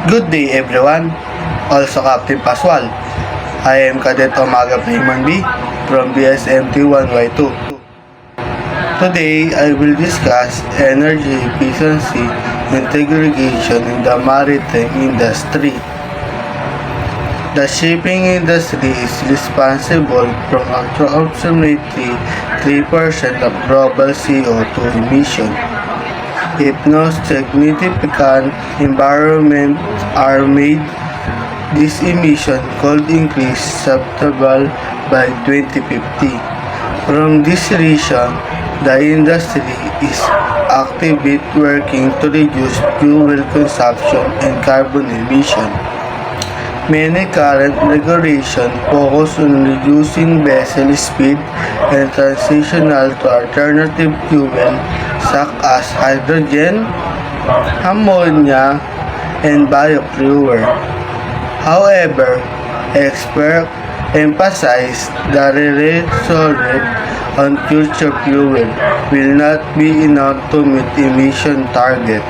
Good day everyone, also Captain Paswal. I am Cadet Umaga Payman B from BSMT 1Y2. Today, I will discuss energy efficiency and segregation in the maritime industry. The shipping industry is responsible for approximately 3% of global CO2 emission. If no significant environment are made, this emission could increase substantially by 2050. From this reason, the industry is actively working to reduce fuel consumption and carbon emission. Many current regulations focus on reducing vessel speed and transitional to alternative fuel such as hydrogen, ammonia, and biofuel. However, experts emphasize that resolution on future fuel will not be enough to meet emission targets.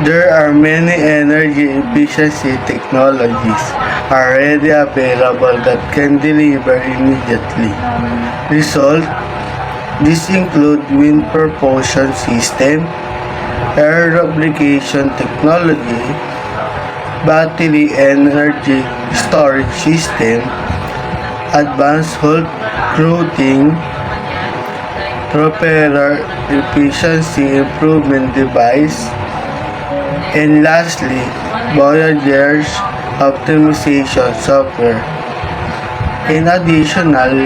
There are many energy efficiency technologies already available that can deliver immediately results. These include wind propulsion system, air replication technology, battery energy storage system, advanced hull routing, propeller efficiency improvement device, and lastly, Voyager's optimization software. In additional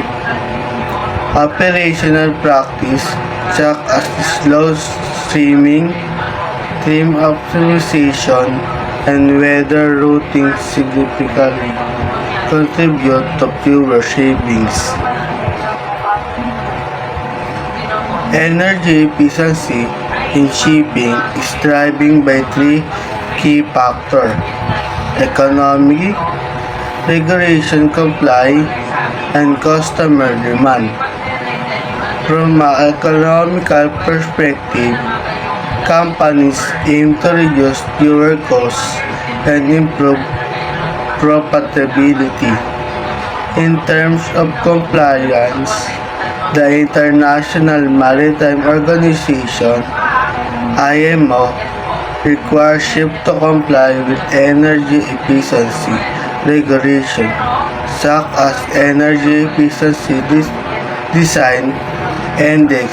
operational practice such as slow streaming, trim optimization, and weather routing significantly contribute to fuel savings. Energy efficiency in shipping is driven by three key factors: economy, regulation comply, and customer demand. From an economical perspective, companies aim to reduce fuel costs and improve profitability. In terms of compliance, the International Maritime Organization (IMO) requires ships to comply with energy efficiency regulations such as Energy Efficiency Design Index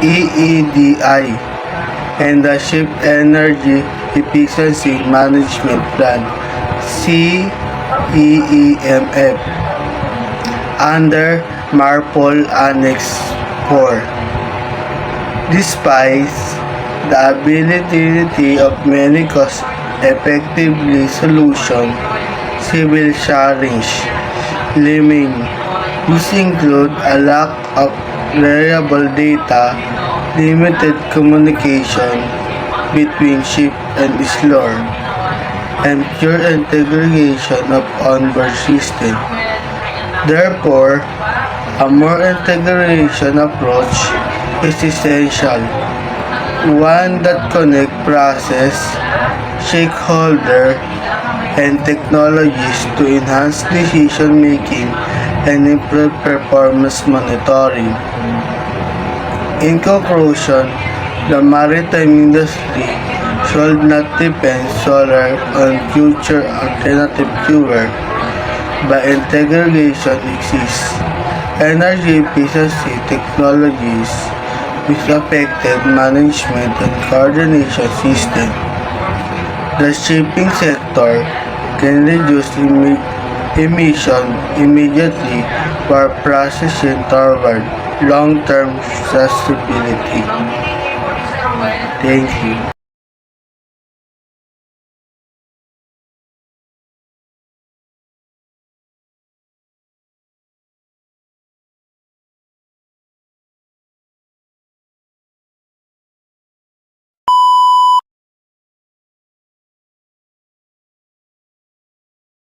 (EEDI) and the Ship Energy Efficiency Management Plan (CEEMF) under MARPOL Annex 4. Despite the availability of many cost-effective solutions, civil challenge remain. These include a lack of reliable data, limited communication between ship and shore, and poor integration of onboard system. Therefore, a more integration approach is essential, one that connects process, stakeholder, and technologies to enhance decision making and improve performance monitoring. In conclusion, the maritime industry should not depend solely on future alternative fuel, but integration exists. Energy efficiency technologies with effective management and coordination system. The shipping sector can reduce emission immediately while processing toward long-term sustainability. Thank you.